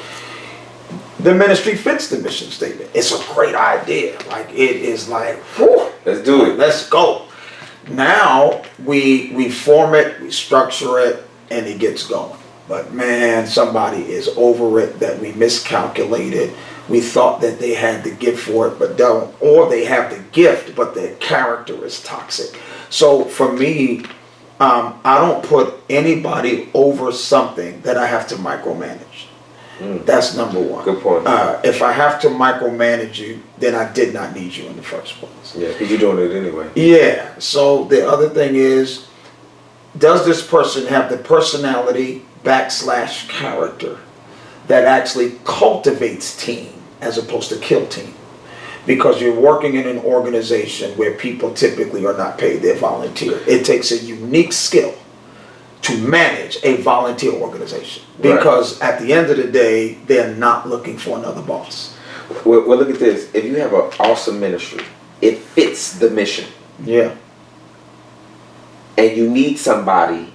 The ministry fits the mission statement. It's a great idea. Like, it is like, whew, let's do it. Let's go. Now we form it, we structure it, and it gets going. But man, somebody is over it, that we miscalculated. We thought that they had the gift for it, but don't. Or they have the gift, but their character is toxic. So for me, I don't put anybody over something that I have to micromanage. That's number one. Good point. If I have to micromanage you, then I did not need you in the first place. Yeah, because you're doing it anyway. Yeah. So the other thing is, does this person have the personality / character that actually cultivates team as opposed to kill team? Because you're working in an organization where people typically are not paid, they're volunteer. It takes a unique skill to manage a volunteer organization, because at the end of the day, they're not looking for another boss. Well, look at this. If you have an awesome ministry, it fits the mission. Yeah. And you need somebody,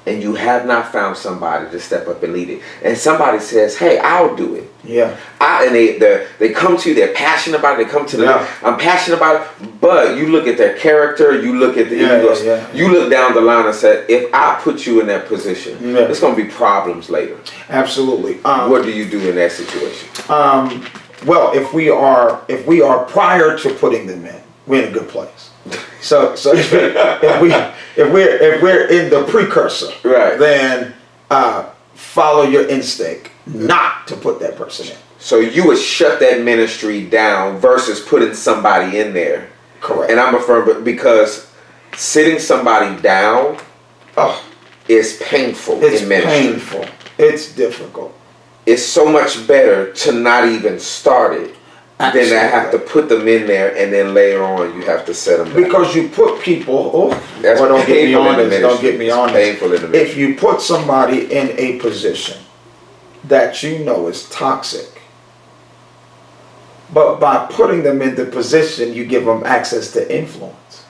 and you have not found somebody to step up and lead it. And somebody says, hey, I'll do it. Yeah. And they come to you, they're passionate about it, they come to the, I'm passionate about it, but you look at their character, you look at the you look down the line and say, if I put you in that position, there's going to be problems later. Absolutely. What do you do in that situation? Well, if we are prior to putting them in, we're in a good place. So if we're in the precursor, right, then follow your instinct not to put that person in. So you would shut that ministry down versus putting somebody in there. Correct. And I'm a firm, because sitting somebody down is painful in ministry. It's painful. It's difficult. It's so much better to not even start it than to have to put them in there, and then later on you have to set them down. Because you put people, that's don't get me on this, don't get me on this. Painful in the ministry. If you put somebody in a position that you know is toxic, but by putting them in the position, you give them access to influence.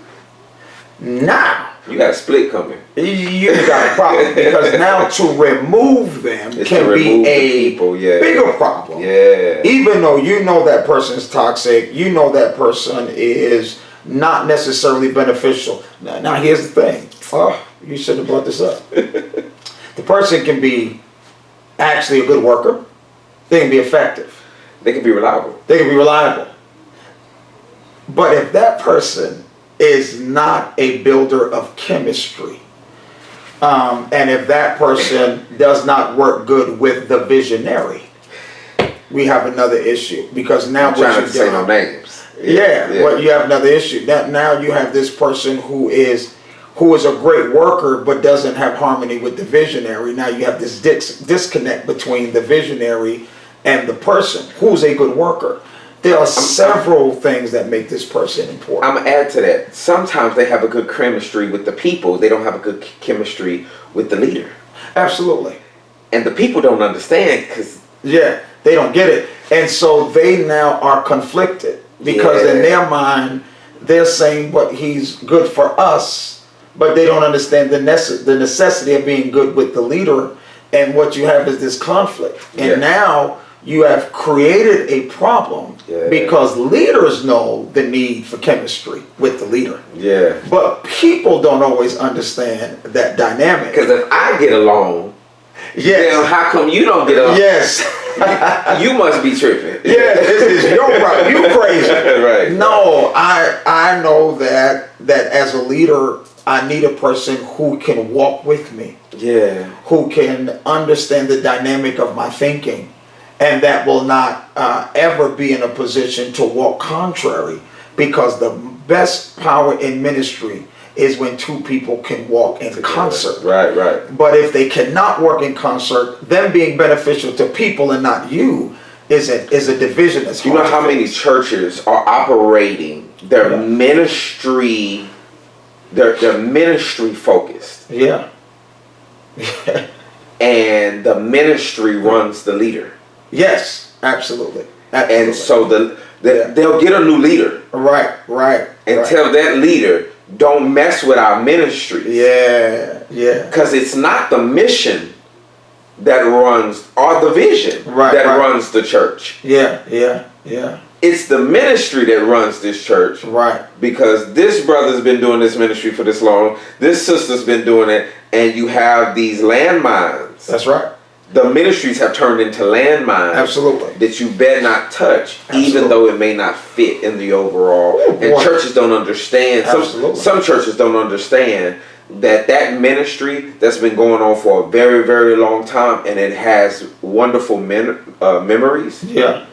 Now, you got a split coming. You got a problem, because now to remove them can be a bigger problem. Yeah. Even though you know that person's toxic, you know that person is not necessarily beneficial. Now here's the thing. Oh, you should have brought this up. The person can be actually a good worker. They can be effective. They can be reliable. They can be reliable. But if that person is not a builder of chemistry, and if that person does not work good with the visionary, we have another issue. Because now I'm trying not to say no names. Well, you have another issue. Now you have this person who is a great worker but doesn't have harmony with the visionary. Now you have this disconnect between the visionary and the person who's a good worker. There are several things that make this person important. I'm going to add to that. Sometimes they have a good chemistry with the people. They don't have a good chemistry with the leader. Absolutely. And the people don't understand, because they don't get it. And so they now are conflicted, because in their mind, they're saying, but he's good for us, but they don't understand the necessity of being good with the leader. And what you have is this conflict. And now you have created a problem, because leaders know the need for chemistry with the leader. Yeah. But people don't always understand that dynamic. Because if I get along, then how come you don't get along? Yes. You must be tripping. Yeah, this is your right. You crazy. Right. No, I know that as a leader, I need a person who can walk with me. Yeah. Who can understand the dynamic of my thinking. And that will not ever be in a position to walk contrary, because the best power in ministry is when two people can walk in concert. Right. But if they cannot work in concert, them being beneficial to people and not you is a division that's hard. You know how many churches are operating their ministry, their ministry focused. Yeah. And the ministry runs the leader. Yes, absolutely. And so they'll get a new leader. Right. And tell that leader, don't mess with our ministry. Yeah. Because it's not the mission that runs, or the vision that runs the church. Yeah. it's the ministry that runs this church. Right. Because this brother's been doing this ministry for this long. This sister's been doing it. And you have these landmines. That's right. The ministries have turned into landmines. Absolutely. That you better not touch. Absolutely. Even though it may not fit in the overall. Ooh, and churches don't understand. Some churches don't understand that ministry that's been going on for a very, very long time, and it has wonderful memories. Yeah.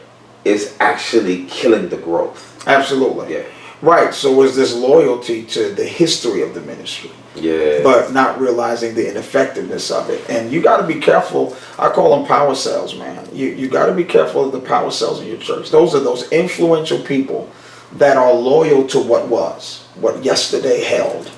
Is actually killing the growth. Absolutely. Yeah. Right. So is this loyalty to the history of the ministry. Yeah. But not realizing the ineffectiveness of it. And you got to be careful. I call them power cells, man. You got to be careful of the power cells in your church. Those are those influential people that are loyal to what yesterday held.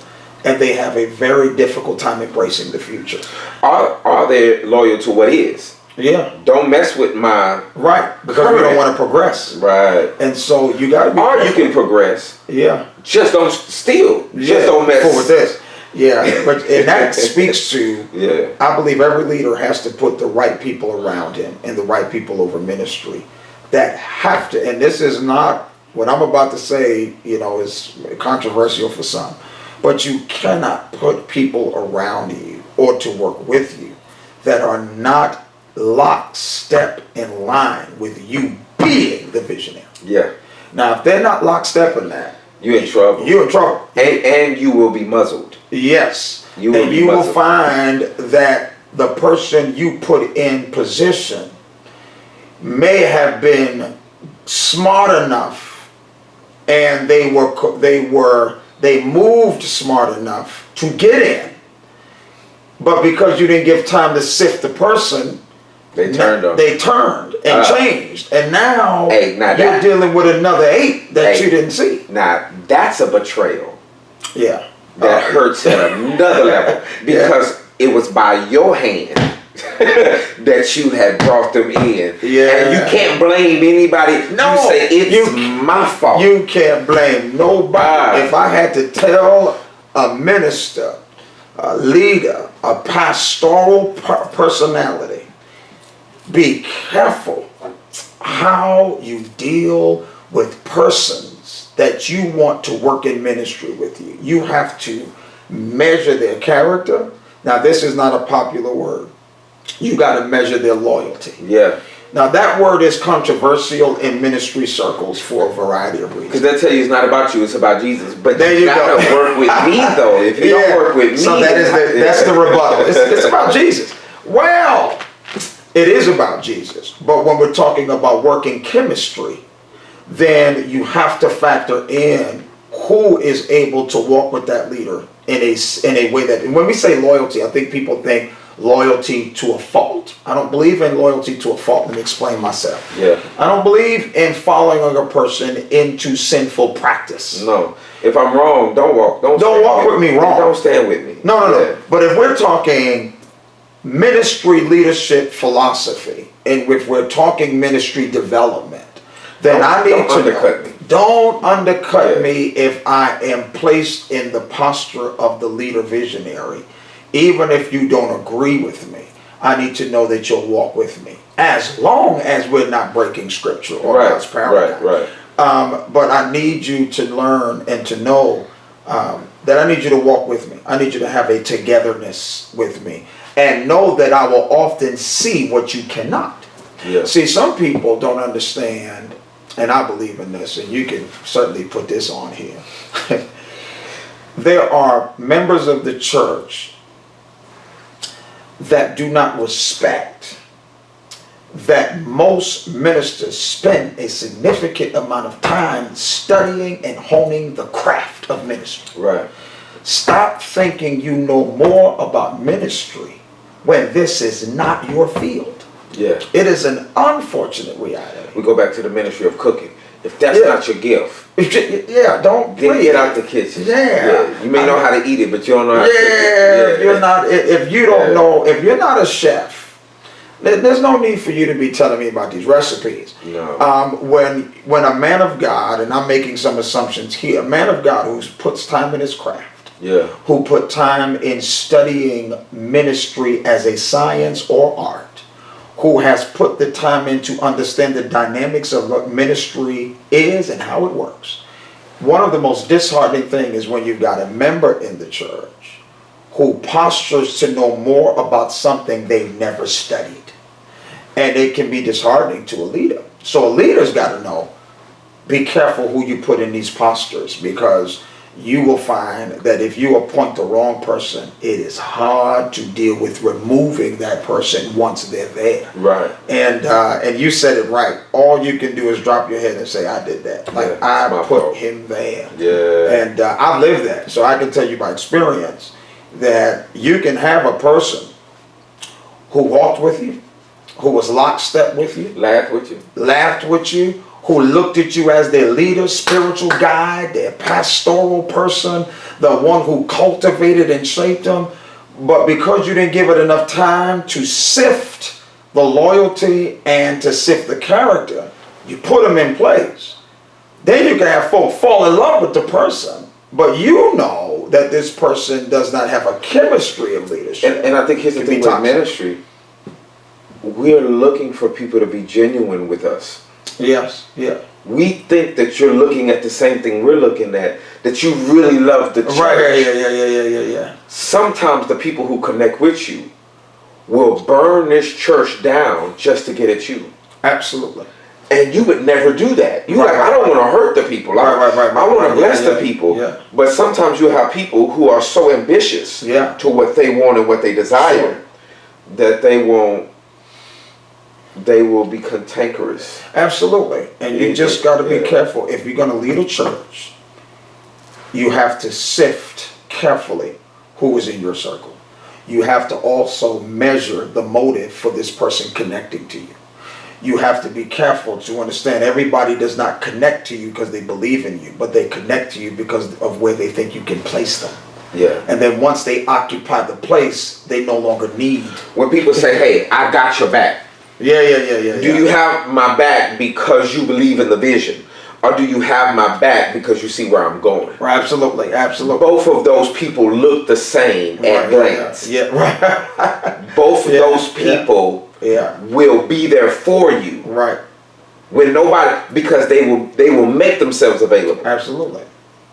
And they have a very difficult time embracing the future. Are they loyal to what is? Yeah. Don't mess with my... Right. Because we don't want to progress. Right. And so you got to be Or careful. you can progress. Yeah. Just don't steal. Yeah. Just don't mess with this. Yeah. But and that speaks to... Yeah. I believe every leader has to put the right people around him and the right people over ministry that have to... And this is not... What I'm about to say, is controversial for some. But you cannot put people around you or to work with you that are not lockstep in line with you being the visionary. Yeah. Now, if they're not lockstep in that, you're in trouble. You're in trouble. And you will be muzzled. Yes. You will find that the person you put in position may have been smart enough, and they moved smart enough to get in, but because you didn't give time to sift the person, they turned and changed, and now you're dealing with another 8 that you didn't see. Now that's a betrayal. Yeah, that hurts at another level, because it was by your hand that you had brought them in. Yeah. And you can't blame anybody. No. You say it's my fault. You can't blame nobody. If I had to tell a minister, a leader, a pastoral personality, be careful how you deal with persons that you want to work in ministry with you. You have to measure their character. Now, this is not a popular word. You got to measure their loyalty. Yeah. Now, that word is controversial in ministry circles for a variety of reasons. Because they tell you it's not about you, it's about Jesus. But there you got to work with me, though. If you don't work with me, so that's the rebuttal. It's about Jesus. Well, it is about Jesus. But when we're talking about working chemistry, then you have to factor in who is able to walk with that leader in a way that, and when we say loyalty, I think people think loyalty to a fault. I don't believe in loyalty to a fault. Let me explain myself. Yeah. I don't believe in following a person into sinful practice. No. If I'm wrong, don't walk with me wrong. Don't stand with me. No. But if we're talking ministry leadership philosophy, and if we're talking ministry development, then I need to undercut me. Don't undercut me if I am placed in the posture of the leader visionary. Even if you don't agree with me, I need to know that you'll walk with me, as long as we're not breaking scripture or God's paradigm. Right. But I need you to learn and to know that I need you to walk with me. I need you to have a togetherness with me, and know that I will often see what you cannot. Yeah. See, some people don't understand, and I believe in this, and you can certainly put this on here. There are members of the church that do not respect that most ministers spend a significant amount of time studying and honing the craft of ministry. Right. Stop thinking you know more about ministry when this is not your field. Yeah. It is an unfortunate reality. We go back to the ministry of cooking. If that's not your gift, don't get out the kitchen. Yeah. You may know how to eat it, but you don't know how to cook it. If you're not a chef, there's no need for you to be telling me about these recipes. No. When a man of God, and I'm making some assumptions here, a man of God who puts time in his craft, who put time in studying ministry as a science or art, who has put the time in to understand the dynamics of what ministry is and how it works. One of the most disheartening things is when you've got a member in the church who postures to know more about something they've never studied. And it can be disheartening to a leader. So a leader's got to know, be careful who you put in these postures, because you will find that if you appoint the wrong person, it is hard to deal with removing that person once they're there. Right. And you said it right. All you can do is drop your head and say, I did that. Like, I put him there. Yeah. And I've lived that. So I can tell you by experience that you can have a person who walked with you, who was lockstep with you, laughed with you, who looked at you as their leader, spiritual guide, their pastoral person, the one who cultivated and shaped them. But because you didn't give it enough time to sift the loyalty and to sift the character, you put them in place. Then you can have folks fall in love with the person, but you know that this person does not have a chemistry of leadership. And I think here's the thing with ministry. We're looking for people to be genuine with us. Yes, yeah. We think that you're looking at the same thing we're looking at, that you really love the church. Right, yeah. Sometimes the people who connect with you will burn this church down just to get at you. Absolutely. And you would never do that. You I don't want to hurt the people. I want to bless the people. Yeah. But sometimes you have people who are so ambitious to what they want and what they desire that they will be cantankerous. Absolutely. And you just got to be careful. If you're going to lead a church, you have to sift carefully who is in your circle. You have to also measure the motive for this person connecting to you. You have to be careful to understand everybody does not connect to you because they believe in you, but they connect to you because of where they think you can place them. Yeah. And then once they occupy the place, they no longer need. When people say, hey, I got your back. Yeah. Do you have my back because you believe in the vision? Or do you have my back because you see where I'm going? Right, absolutely. Both of those people look the same at glance. Yeah, right. Both of those people will be there for you. Right. When nobody, because they will make themselves available. Absolutely.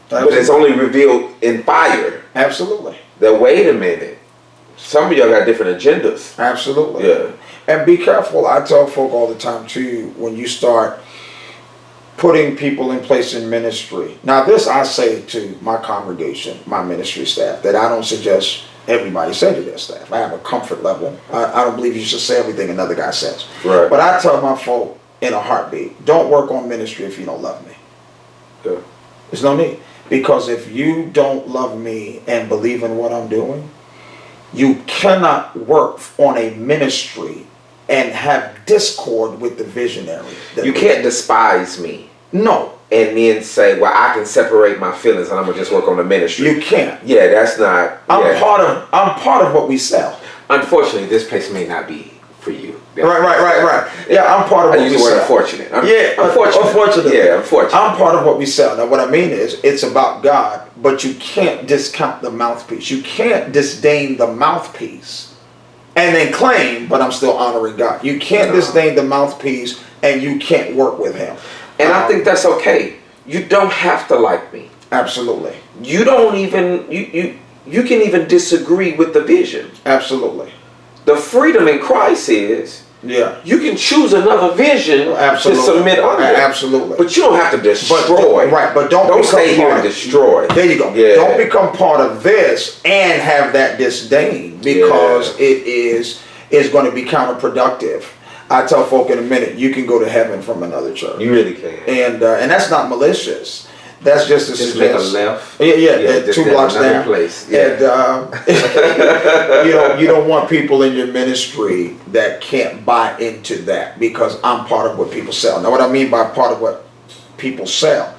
But it's only revealed in fire. Absolutely. That wait a minute. Some of y'all got different agendas. Absolutely. Yeah. And be careful. I tell folk all the time too, when you start putting people in place in ministry. Now this I say to my congregation, my ministry staff, that I don't suggest everybody say to their staff. I have a comfort level. I don't believe you should say everything another guy says. Right. But I tell my folk in a heartbeat, don't work on ministry if you don't love me. Yeah. There's no need. Because if you don't love me and believe in what I'm doing, you cannot work on a ministry and have discord with the visionary. You can't despise me. No. And then say, well, I can separate my feelings and I'm gonna just work on the ministry. You can't. Yeah, that's not. I'm part of what we sell. Unfortunately, this place may not be for you. Right. Yeah, I'm part of what we sell. I use the word unfortunate. Unfortunately. Yeah, unfortunate. I'm part of what we sell. Now, what I mean is, it's about God, but you can't discount the mouthpiece. You can't disdain the mouthpiece and then claim, but I'm still honoring God. You can't disdain the mouthpiece and you can't work with him. And I think that's okay. You don't have to like me. Absolutely. You don't even, you can even disagree with the vision. Absolutely. The freedom in Christ is, you can choose another vision to submit under. Absolutely. But you don't have to destroy. But don't stay here and destroy. There you go. Yeah. Don't become part of this and have that disdain, because it is going to be counterproductive. I tell folk in a minute, you can go to heaven from another church. You really can. And that's not malicious. That's just to suggest. Make a left. Yeah, 2 blocks down. Place. Yeah. And you don't want people in your ministry that can't buy into that, because I'm part of what people sell. Now, what I mean by part of what people sell,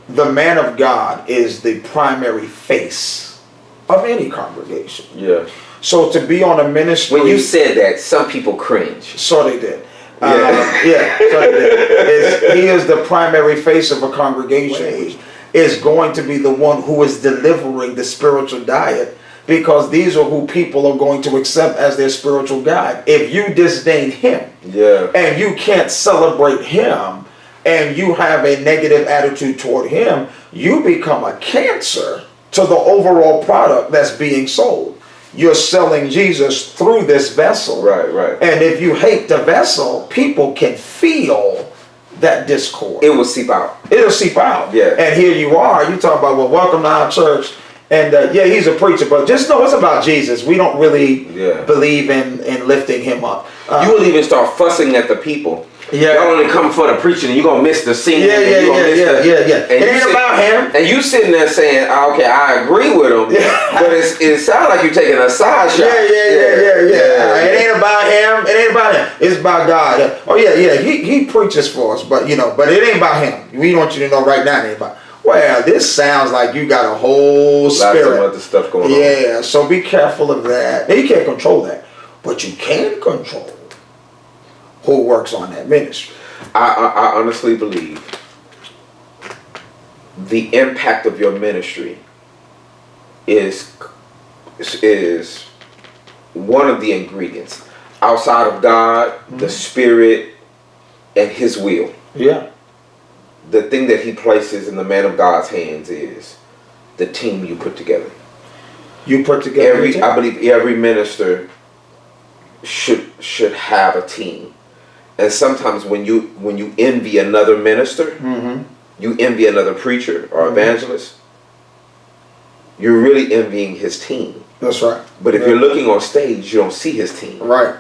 the man of God is the primary face of any congregation. Yeah. So to be on a ministry... When you said that, some people cringe. So they did. So they did. He is the primary face of a congregation, which is going to be the one who is delivering the spiritual diet because these are who people are going to accept as their spiritual guide. If you disdain him, and you can't celebrate him, and you have a negative attitude toward him, you become a cancer to the overall product that's being sold. You're selling Jesus through this vessel. Right. And if you hate the vessel, people can feel that discord. It will seep out. It'll seep out. Yeah. And here you are, you talk about, well, welcome to our church. And yeah, he's a preacher, but just know it's about Jesus. We don't really believe in lifting him up. You will even start fussing at the people. Yeah. Y'all only come for the preaching and you're going to miss the singing. Yeah. It ain't about him. And you sitting there saying, okay, I agree with him. But it sounds like you're taking a side shot. Yeah. It ain't about him. It ain't about him. It's about God. Oh, yeah. He preaches for us, but but it ain't about him. We want you to know right now it ain't about. Well, this sounds like you got a whole spirit. Lots of other stuff going on. Yeah, so be careful of that. Now, you can't control that, but you can control who works on that ministry. I honestly believe the impact of your ministry is one of the ingredients. Outside of God, the Spirit, and His will. Yeah. The thing that He places in the man of God's hands is the team you put together. You put together I believe every minister should have a team. And sometimes when you envy another minister, you envy another preacher or evangelist, you're really envying his team. That's right. But if you're looking on stage, you don't see his team. Right.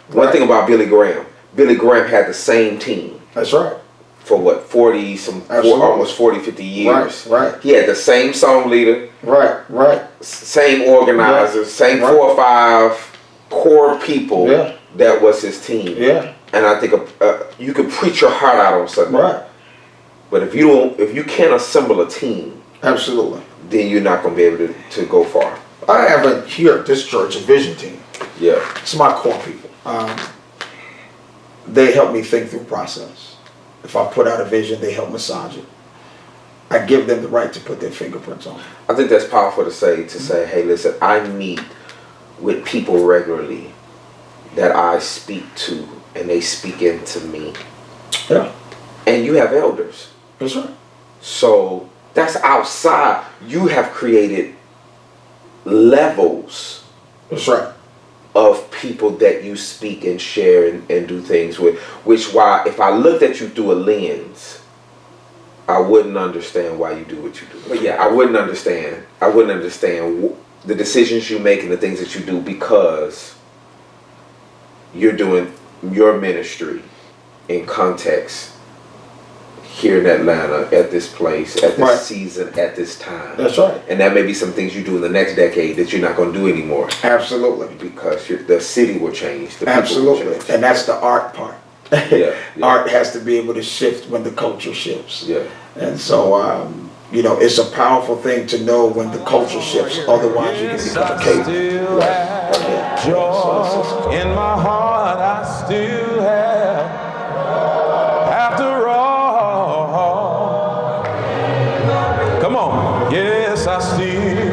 One thing about Billy Graham had the same team. That's right. For what, almost 40, 50 years. Right. He had the same song leader. Right. Same organizers, same 4 or 5 core people. That was his team. Yeah. And I think you can preach your heart out on Sunday. Right. But if you can't assemble a team, absolutely, then you're not going to be able to go far. I have here at this church a vision team. Yeah. It's my core people. They help me think through process. If I put out a vision, they help massage it. I give them the right to put their fingerprints on it. I think that's powerful to say, hey, listen, I meet with people regularly that I speak to, and they speak into me. Yeah. And you have elders. That's right. So that's outside. You have created levels. That's right. Of people that you speak and share and do things with. Which why, if I looked at you through a lens, I wouldn't understand why you do what you do. But yeah, I wouldn't understand the decisions you make and the things that you do, because you're doing your ministry in context here in Atlanta, at this place, at this season, at this time. That's right. And that may be some things you do in the next decade that you're not going to do anymore. Absolutely. Because the city will change. The absolutely. People will change. And that's the art part. Yeah. Art has to be able to shift when the culture shifts. Yeah. And so, it's a powerful thing to know when the culture shifts. Otherwise, you can become a cave. Right. Joy in my heart, I still have. After all, come on. Yes, I still